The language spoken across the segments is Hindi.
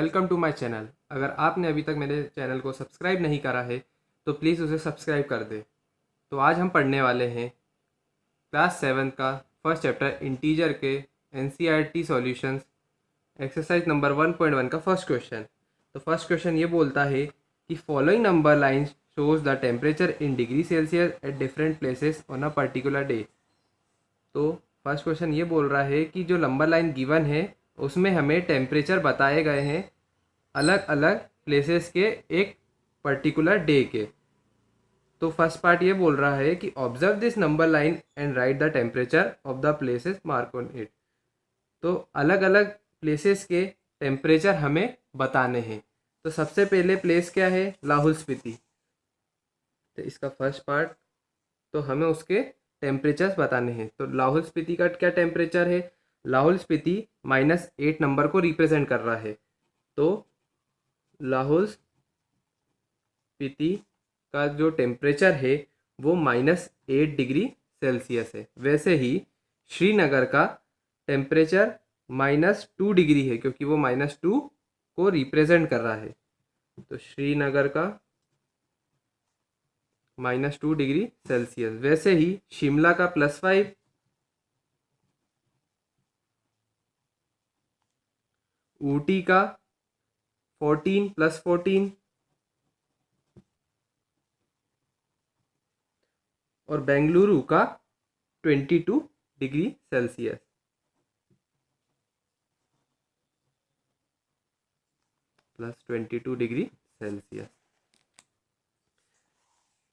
Welcome to my channel. अगर आपने अभी तक मेरे चैनल को सब्सक्राइब नहीं करा है तो प्लीज़ उसे सब्सक्राइब कर दे। तो आज हम पढ़ने वाले हैं क्लास 7 का फर्स्ट चैप्टर इंटीजर के NCERT सॉल्यूशंस एक्सरसाइज नंबर 1.1 का फर्स्ट क्वेश्चन। तो फर्स्ट क्वेश्चन ये बोलता है कि following number lines shows the temperature in degree Celsius at different places on a particular day. तो फर्स्ट क्वेश्चन ये बोल रहा है कि जो नंबर लाइन गिवन है उसमें हमें टेम्परेचर बताए गए हैं अलग अलग प्लेसेस के एक पर्टिकुलर डे के। तो फर्स्ट पार्ट ये बोल रहा है कि observe this number line and right the temperature of the places mark on it. तो अलग अलग प्लेसेस के टेम्परेचर हमें बताने हैं। तो सबसे पहले प्लेस क्या है? लाहौल स्पीति। तो इसका फर्स्ट पार्ट, तो हमें उसके टेम्परेचर्स बताने हैं। तो लाहौल स्पीति का क्या टेम्परेचर है? लाहौल स्पीति -8 नंबर को रिप्रेजेंट कर रहा है। तो लाहौल स्पीति का जो टेम्परेचर है वो -8 डिग्री सेल्सियस है। वैसे ही श्रीनगर का टेम्परेचर -2 डिग्री है, क्योंकि वो -2 को रिप्रेजेंट कर रहा है। तो श्रीनगर का -2 डिग्री सेल्सियस। वैसे ही शिमला का +5, ऊटी का 14 +14 और बेंगलुरु का 22 डिग्री सेल्सियस। +22 degree Celsius.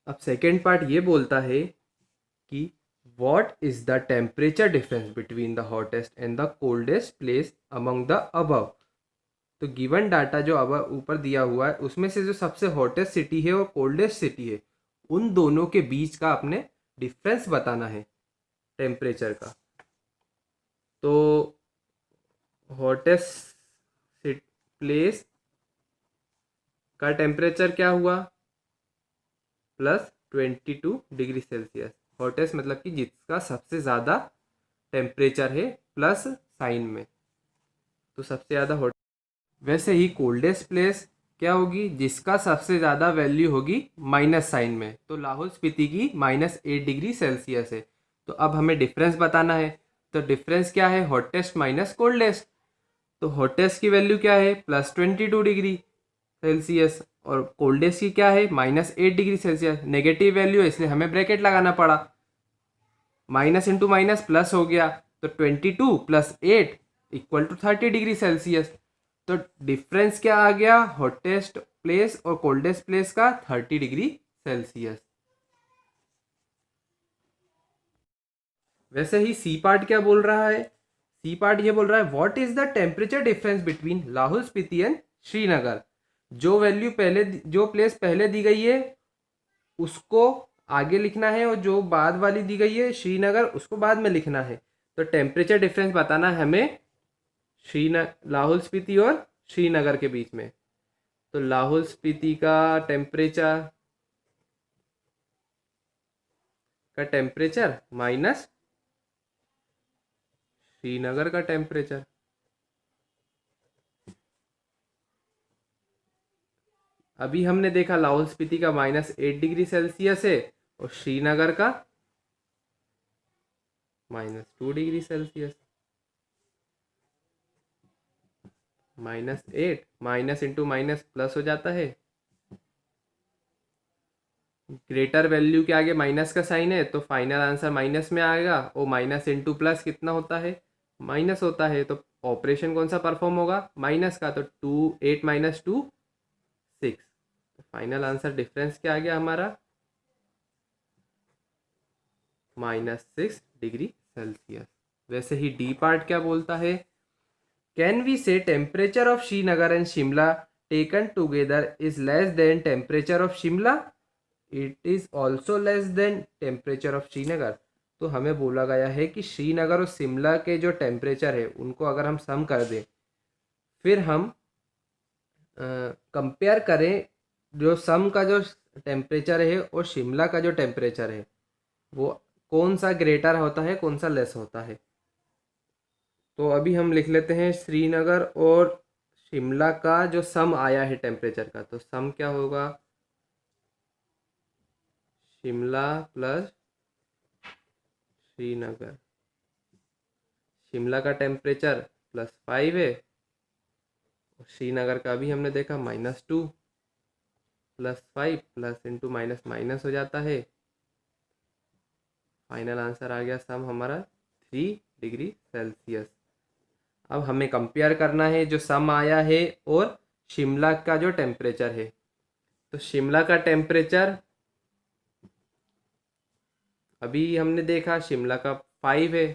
अब सेकेंड पार्ट ये बोलता है कि what is the temperature difference between the hottest and the coldest place among the above. तो गिवन डाटा जो अब ऊपर दिया हुआ है उसमें से जो सबसे हॉटेस्ट सिटी है और कोल्डेस्ट सिटी है, उन दोनों के बीच का अपने डिफरेंस बताना है टेम्परेचर का। तो हॉटेस्ट प्लेस का टेम्परेचर क्या हुआ? +22 डिग्री सेल्सियस। हॉटेस्ट मतलब कि जिसका सबसे ज़्यादा टेम्परेचर है प्लस साइन में, तो सबसे ज़्यादा हॉट। वैसे ही कोल्डेस्ट प्लेस क्या होगी? जिसका सबसे ज़्यादा वैल्यू होगी माइनस साइन में। तो लाहौल स्पीति की -8 डिग्री सेल्सियस है। तो अब हमें डिफरेंस बताना है। तो डिफरेंस क्या है? Hottest minus coldest. तो हॉटेस्ट की वैल्यू क्या है? +22 डिग्री सेल्सियस। और कोल्डेस्ट की क्या है? -8 डिग्री सेल्सियस। नेगेटिव वैल्यू है इसलिए हमें ब्रैकेट लगाना पड़ा। माइनस इंटू माइनस प्लस हो गया, तो 22 + 8 = 30 डिग्री सेल्सियस। तो डिफरेंस क्या आ गया? हॉटेस्ट प्लेस और कोल्डेस्ट प्लेस का 30 डिग्री सेल्सियस। वैसे ही सी पार्ट क्या बोल रहा है? सी पार्ट ये बोल रहा है what is the temperature difference between Lahaul Spiti and Srinagar. जो वैल्यू पहले, जो प्लेस पहले दी गई है उसको आगे लिखना है, और जो बाद वाली दी गई है श्रीनगर उसको बाद में लिखना है। तो टेम्परेचर डिफरेंस बताना है हमें लाहौल स्पीति और श्रीनगर के बीच में। तो लाहौल स्पीति का टेम्परेचर माइनस श्रीनगर का टेम्परेचर। अभी हमने देखा लाहौल स्पीति का -8 डिग्री सेल्सियस है और श्रीनगर का -2 degree Celsius. -8 minus into minus plus हो जाता है। ग्रेटर वैल्यू के आगे माइनस का साइन है तो फाइनल आंसर माइनस में आएगा, और माइनस इंटू प्लस कितना होता है? माइनस होता है। तो ऑपरेशन कौन सा परफॉर्म होगा? माइनस का। तो 8 - 2 6। तो फाइनल आंसर डिफरेंस क्या आ गया हमारा? -6 डिग्री सेल्सियस। वैसे ही डी पार्ट क्या बोलता है? कैन वी से temperature of Srinagar and Shimla taken together is less than temperature of Shimla? It is also less than temperature of Srinagar. तो हमें बोला गया है कि श्रीनगर और शिमला के जो टेम्परेचर है उनको अगर हम सम कर दें, फिर हम कंपेयर करें जो सम का जो टेम्परेचर है और शिमला का जो टेम्परेचर है वो कौन सा ग्रेटर होता है, कौन सा लेस होता है। तो अभी हम लिख लेते हैं श्रीनगर और शिमला का जो सम आया है टेम्परेचर का, तो सम क्या होगा, शिमला प्लस श्रीनगर। शिमला का टेम्परेचर +5 है, श्रीनगर का भी हमने देखा -2, +5 प्लस इंटू माइनस माइनस हो जाता है। फाइनल आंसर आ गया सम हमारा 3 डिग्री सेल्सियस। अब हमें कंपेयर करना है जो सम आया है और शिमला का जो टेम्परेचर है। तो शिमला का टेम्परेचर अभी हमने देखा शिमला का 5 है,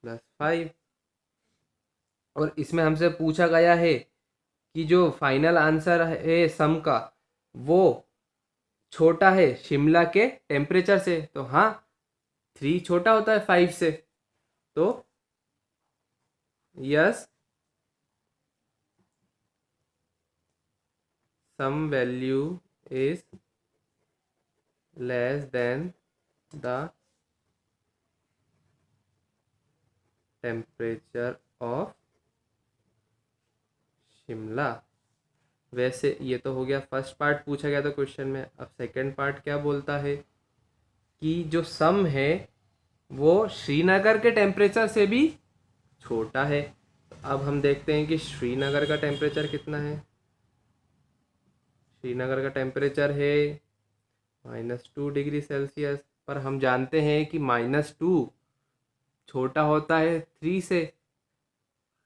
+5, और इसमें हमसे पूछा गया है कि जो फाइनल आंसर है सम का वो छोटा है शिमला के टेम्परेचर से। तो हाँ, 3 छोटा होता है 5 से, तो yes, sum value is less than the temperature of Shimla. वैसे ये तो हो गया फर्स्ट पार्ट पूछा गया था क्वेश्चन में। अब सेकंड पार्ट क्या बोलता है कि जो सम है वो श्रीनगर के टेम्परेचर से भी छोटा है। तो अब हम देखते हैं कि श्रीनगर का टेम्परेचर कितना है। श्रीनगर का टेम्परेचर है -2 डिग्री सेल्सियस, पर हम जानते हैं कि -2 छोटा होता है 3 से,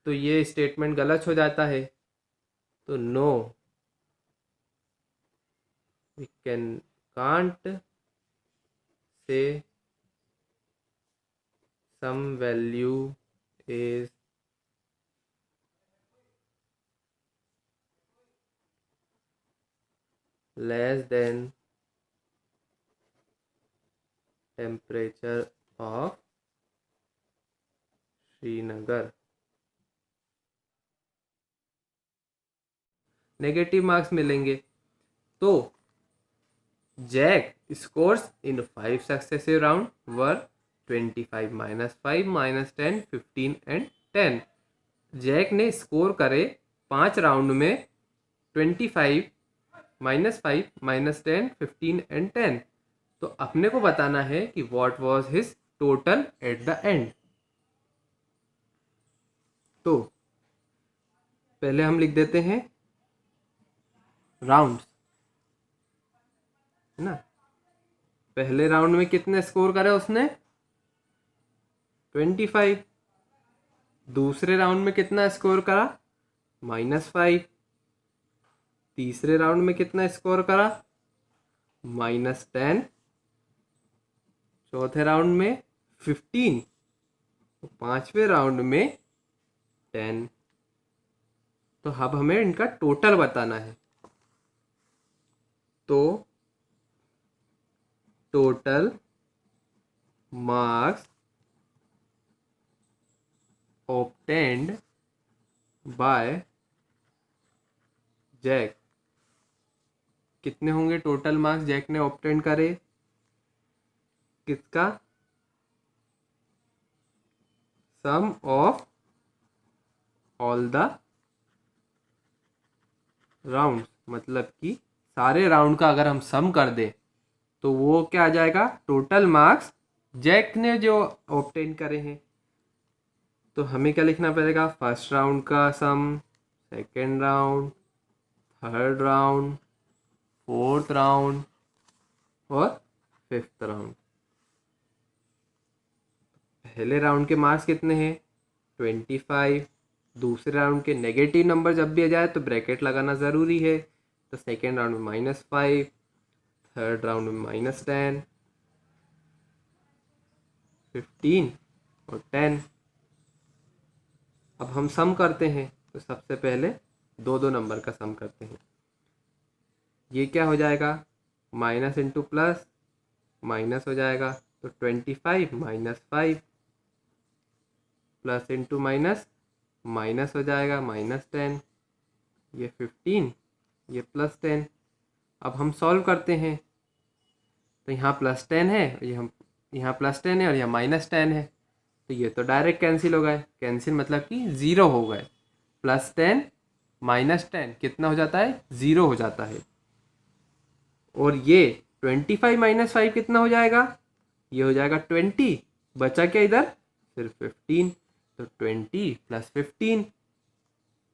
तो ये स्टेटमेंट गलत हो जाता है। तो no, we can't say sum value is less than temperature of Srinagar. Negative marks मिलेंगे। तो Jack scores in 5 successive round were 25, -5, -10, 15 and 10। Jack ने स्कोर करे 5 राउंड में 25, -5, -10, 15 एंड 10। तो अपने को बताना है कि what was his total at the end. तो पहले हम लिख देते हैं राउंड्स, है ना। पहले राउंड में कितने स्कोर करे उसने, 25। दूसरे राउंड में कितना स्कोर करा, -5। तीसरे राउंड में कितना स्कोर करा, -10। चौथे राउंड में 15, तो पांचवें राउंड में 10। तो अब हमें इनका टोटल बताना है। तो total marks obtained by Jack, कितने होंगे टोटल मार्क्स जैक ने ऑब्टेन करे, किसका, sum of all the round. मतलब कि सारे राउंड का अगर हम सम कर दें तो वो क्या आ जाएगा, टोटल मार्क्स जैक ने जो ऑब्टेन करे हैं। तो हमें क्या लिखना पड़ेगा, फर्स्ट राउंड का sum, second round, third round, fourth round और फिफ्थ राउंड। पहले राउंड के मार्क्स कितने हैं, 25। दूसरे राउंड के नेगेटिव नंबर जब भी आ जाए तो ब्रैकेट लगाना ज़रूरी है। तो सेकेंड राउंड में -5, थर्ड राउंड में -10, 15 और 10। अब हम सम करते हैं, तो सबसे पहले 2 नंबर का सम करते हैं। ये क्या हो जाएगा, माइनस इंटू प्लस माइनस हो जाएगा, तो 25 -5, प्लस इंटू माइनस माइनस हो जाएगा, -10, ये 15, ये +10। अब हम सॉल्व करते हैं, तो यहाँ +10 है, यहाँ +10 है और यहाँ -10 है, तो ये तो डायरेक्ट कैंसिल हो गए। कैंसिल मतलब कि ज़ीरो हो गए। +10 -10 कितना हो जाता है, 0 हो जाता है। और ये 25 - 5 कितना हो जाएगा, ये हो जाएगा 20। बचा क्या इधर, सिर्फ 15। तो 20 + 15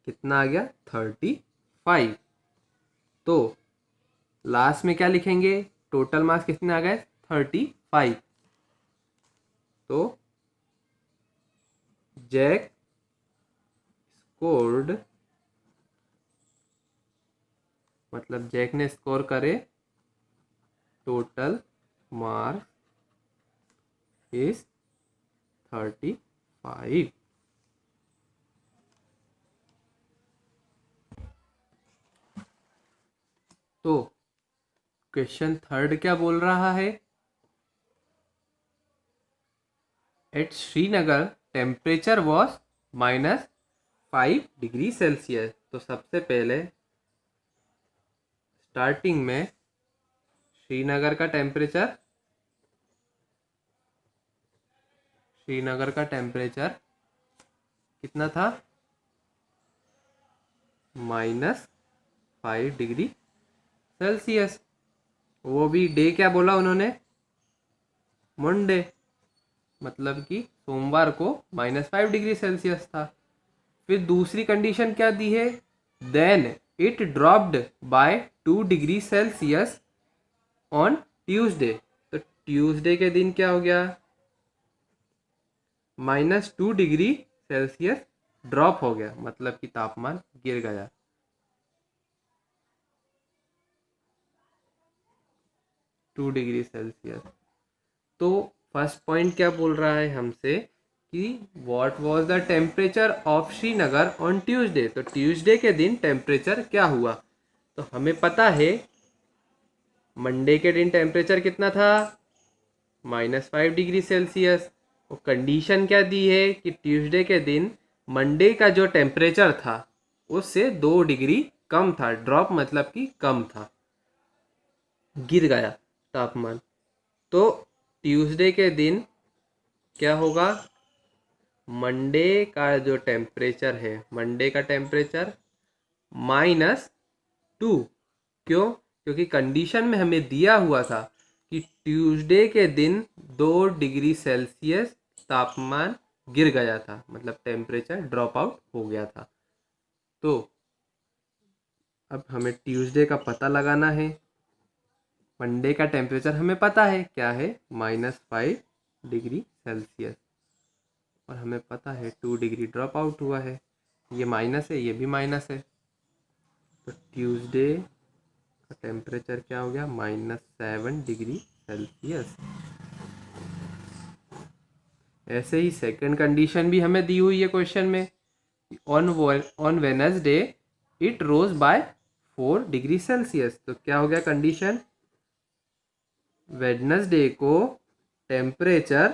कितना आ गया, 35। तो लास्ट में क्या लिखेंगे, टोटल मार्क्स कितने आ गए, 35। तो जैक स्कोर्ड, मतलब जैक ने स्कोर करे टोटल मार्क्स इज 35। तो क्वेश्चन थर्ड क्या बोल रहा है, at Srinagar temperature was -5 degree Celsius. तो सबसे पहले स्टार्टिंग में श्रीनगर का टेम्परेचर कितना था, -5 डिग्री सेल्सियस। वो भी डे क्या बोला उन्होंने, मंडे, मतलब कि सोमवार को -5 डिग्री सेल्सियस था। फिर दूसरी कंडीशन क्या दी है, then it dropped by 2 degree Celsius on Tuesday. तो ट्यूसडे के दिन क्या हो गया, -2 डिग्री सेल्सियस ड्रॉप हो गया, मतलब कि तापमान गिर गया। Two degree Celsius. तो फर्स्ट पॉइंट क्या बोल रहा है हमसे कि what was the temperature of Srinagar on Tuesday. तो ट्यूसडे के दिन टेम्परेचर क्या हुआ, तो हमें पता है मंडे के दिन टेम्परेचर कितना था, -5 डिग्री सेल्सियस। और कंडीशन क्या दी है कि ट्यूसडे के दिन मंडे का जो टेम्परेचर था उससे 2 डिग्री कम था, ड्रॉप मतलब कि कम था, गिर गया तापमान। तो ट्यूसडे के दिन क्या होगा, मंडे का जो टेम्परेचर है, मंडे का टेम्परेचर -2। क्यों, क्योंकि कंडीशन में हमें दिया हुआ था कि ट्यूसडे के दिन 2 डिग्री सेल्सियस तापमान गिर गया था, मतलब टेम्परेचर ड्रॉप आउट हो गया था। तो अब हमें ट्यूसडे का पता लगाना है। मंडे का टेम्परेचर हमें पता है क्या है, -5 डिग्री सेल्सियस, और हमें पता है 2 डिग्री ड्रॉप आउट हुआ है, ये माइनस है, ये भी माइनस है। तो ट्यूसडे का टेम्परेचर क्या हो गया, -7 डिग्री सेल्सियस। ऐसे ही सेकंड कंडीशन भी हमें दी हुई है क्वेश्चन में, on Wednesday it rose by 4 degree Celsius. तो क्या हो गया कंडीशन, वेडनेसडे को टेम्परेचर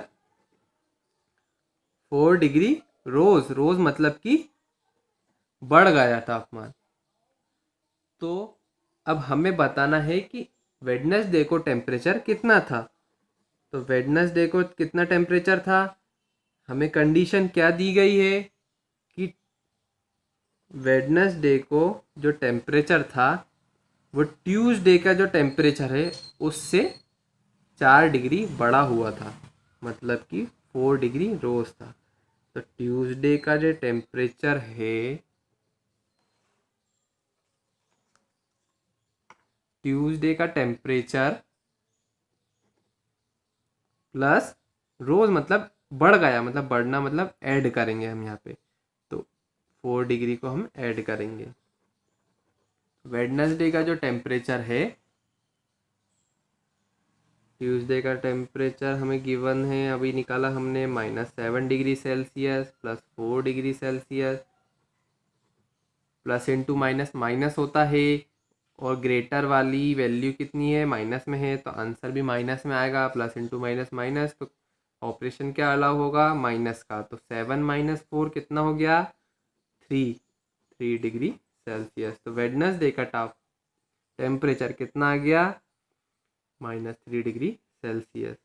4 डिग्री रोज मतलब कि बढ़ गया तापमान। तो अब हमें बताना है कि वेडनेसडे को टेम्परेचर कितना था। तो वेडनेसडे को कितना टेम्परेचर था, हमें कंडीशन क्या दी गई है कि वेडनेसडे को जो टेम्परेचर था वो ट्यूसडे का जो टेम्परेचर है उससे 4 डिग्री बढ़ा हुआ था, मतलब कि 4 डिग्री रोज था। तो ट्यूसडे का जो टेम्परेचर है, ट्यूसडे का टेम्परेचर प्लस रोज मतलब बढ़ गया, मतलब बढ़ना मतलब ऐड करेंगे हम यहाँ पे, तो 4 डिग्री को हम ऐड करेंगे। वेडनेसडे का जो टेम्परेचर है, ट्यूसडे का टेम्परेचर हमें गिवन है, अभी निकाला हमने, -7 degree Celsius + 4 degree Celsius, plus into minus minus होता है, और ग्रेटर वाली वैल्यू कितनी है, माइनस में है, तो आंसर भी माइनस में आएगा। प्लस इंटू माइनस माइनस, तो ऑपरेशन क्या अलाउ होगा, माइनस का। तो 7 - 4 कितना हो गया, 3 डिग्री सेल्सियस। तो वेडनेसडे का टेम्परेचर कितना आ गया, -3 डिग्री सेल्सियस।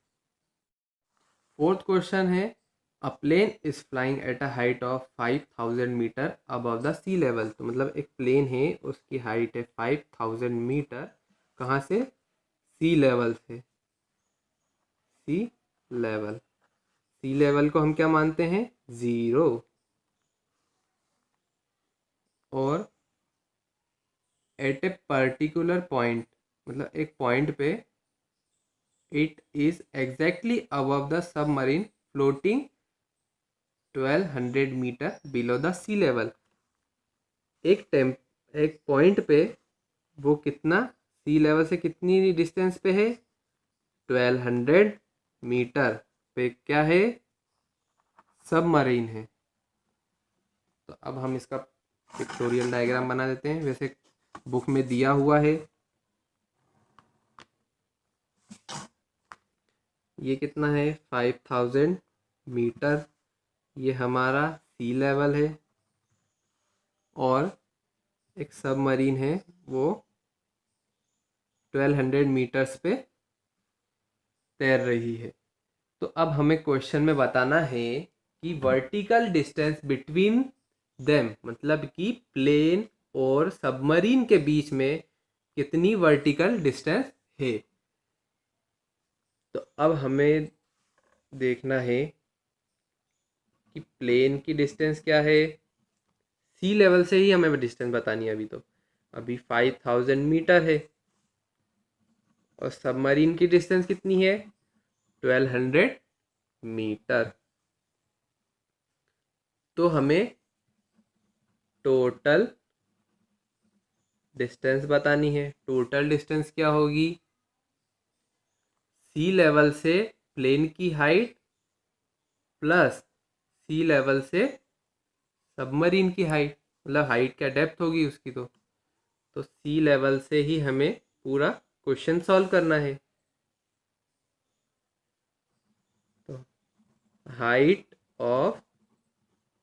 फोर्थ क्वेश्चन है, a plane is flying at a height of 5000 metre above the sea level. तो मतलब एक प्लेन है, उसकी हाइट है 5000 मीटर। कहाँ से? सी लेवल से। सी लेवल, सी लेवल को हम क्या मानते हैं? 0। और एट ए पर्टिकुलर पॉइंट, मतलब एक पॉइंट पे, it is exactly above the submarine floating 1200 metre below the sea level. एक पॉइंट पे वो कितना सी लेवल से कितनी डिस्टेंस पे है? 1200 मीटर पे क्या है? सबमरीन है। तो अब हम इसका पिक्टोरियल डायग्राम बना देते हैं, वैसे बुक में दिया हुआ है। ये कितना है? 5000 मीटर। ये हमारा सी लेवल है और एक सबमरीन है, वो 1200 मीटर्स पे तैर रही है। तो अब हमें क्वेश्चन में बताना है कि वर्टिकल डिस्टेंस बिटवीन देम, मतलब कि प्लेन और सबमरीन के बीच में कितनी वर्टिकल डिस्टेंस है। तो अब हमें देखना है कि प्लेन की डिस्टेंस क्या है। सी लेवल से ही हमें डिस्टेंस बतानी है। अभी 5000 मीटर है और सबमरीन की डिस्टेंस कितनी है? 1200 मीटर। तो हमें टोटल डिस्टेंस बतानी है। टोटल डिस्टेंस क्या होगी? सी लेवल से प्लेन की हाइट प्लस सी लेवल से सबमरीन की हाइट, मतलब हाइट क्या डेप्थ होगी उसकी। तो सी लेवल से ही हमें पूरा क्वेश्चन सॉल्व करना है। तो हाइट ऑफ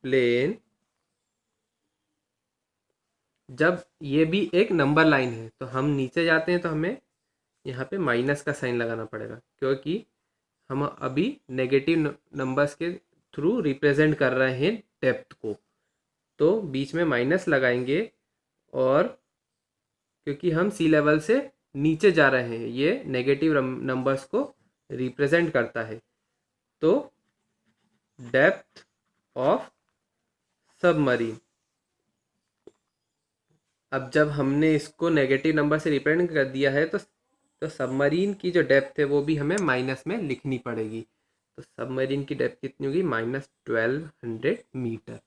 प्लेन, जब ये भी एक नंबर लाइन है तो हम नीचे जाते हैं तो हमें यहाँ पे माइनस का साइन लगाना पड़ेगा, क्योंकि हम अभी नेगेटिव नंबर्स के थ्रू रिप्रेजेंट कर रहे हैं डेप्थ को। तो बीच में माइनस लगाएंगे, और क्योंकि हम सी लेवल से नीचे जा रहे हैं, ये नेगेटिव नंबर्स को रिप्रेजेंट करता है। तो डेप्थ ऑफ सबमरीन, अब जब हमने इसको नेगेटिव नंबर से रिप्रेजेंट कर दिया है तो सबमरीन की जो डेप्थ है वो भी हमें माइनस में लिखनी पड़ेगी। तो सबमरीन की डेप्थ कितनी होगी? -1200 मीटर।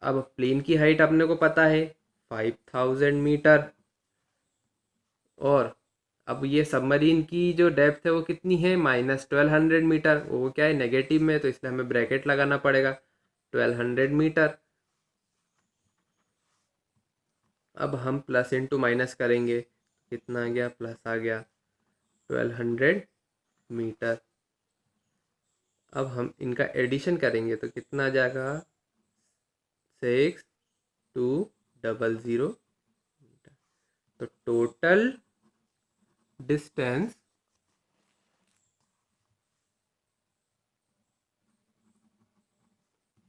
अब प्लेन की हाइट अपने को पता है 5000 मीटर, और अब ये सबमरीन की जो डेप्थ है वो कितनी है? -1200 मीटर। वो क्या है? नेगेटिव में, तो इसलिए हमें ब्रैकेट लगाना पड़ेगा 1200 मीटर। अब हम प्लस इंटू माइनस करेंगे, कितना आ गया? प्लस आ गया 1200 मीटर। अब हम इनका एडिशन करेंगे तो कितना आ जाएगा? 6200 मीटर। तो total distance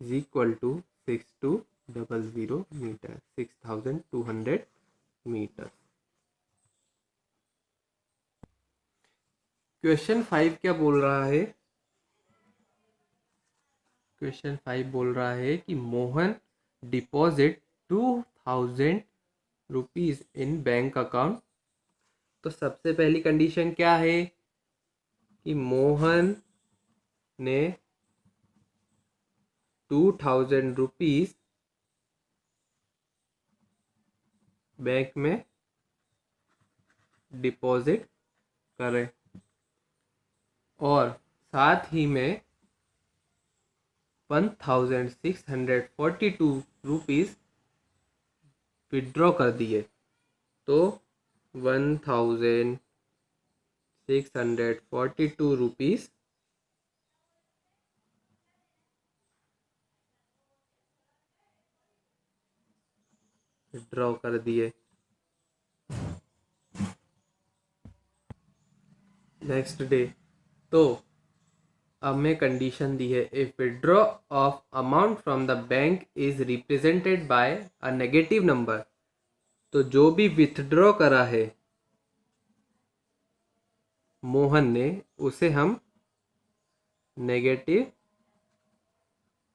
is equal to 6200 metre, 6200 metre. Question 5 क्या बोल रहा है? क्वेश्चन 5 बोल रहा है कि Mohan deposit 2000 rupees in bank account. तो सबसे पहली कंडीशन क्या है कि मोहन ने 2000 रुपीज बैंक में डिपॉजिट करें, और साथ ही में 1642 रुपीज विड्रॉ कर दिए। तो 1642 रुपीज विड्रॉ कर दिए। नेक्स्ट डे, तो हमें कंडीशन दी है, if withdraw of amount from the bank is represented by a negative number, तो जो भी विथड्रॉ करा है मोहन ने, उसे हम नेगेटिव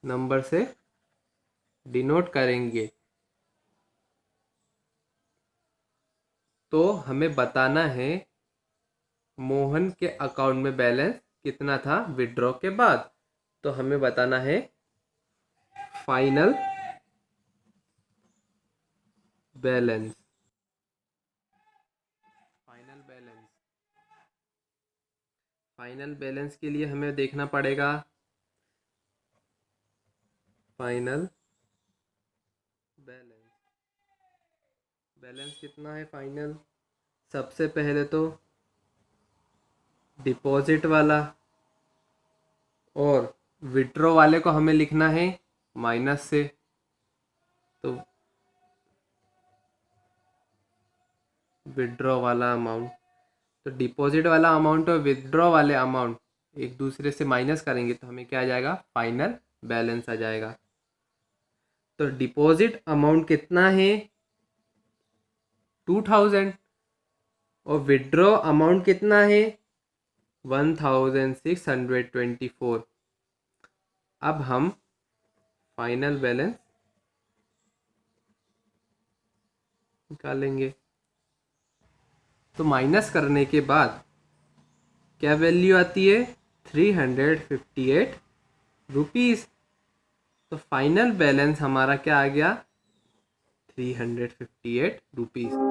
नंबर से डिनोट करेंगे। तो हमें बताना है मोहन के अकाउंट में बैलेंस कितना था विड्रॉ के बाद। तो हमें बताना है फाइनल बैलेंस। फाइनल बैलेंस के लिए हमें देखना पड़ेगा फाइनल बैलेंस कितना है फाइनल। सबसे पहले तो डिपॉजिट वाला और विड्रॉ वाले को हमें लिखना है माइनस से। तो विड्रॉ वाला अमाउंट, तो डिपॉजिट वाला अमाउंट और विड्रॉ वाले अमाउंट एक दूसरे से माइनस करेंगे तो हमें क्या आ जाएगा, फाइनल बैलेंस आ जाएगा। तो डिपॉजिट अमाउंट कितना है 2000 और विड्रॉ अमाउंट कितना है 1624। अब हम फाइनल बैलेंस निकालेंगे। तो माइनस करने के बाद क्या वैल्यू आती है 358 रुपीज़। तो फाइनल बैलेंस हमारा क्या आ गया 358 रुपीज़।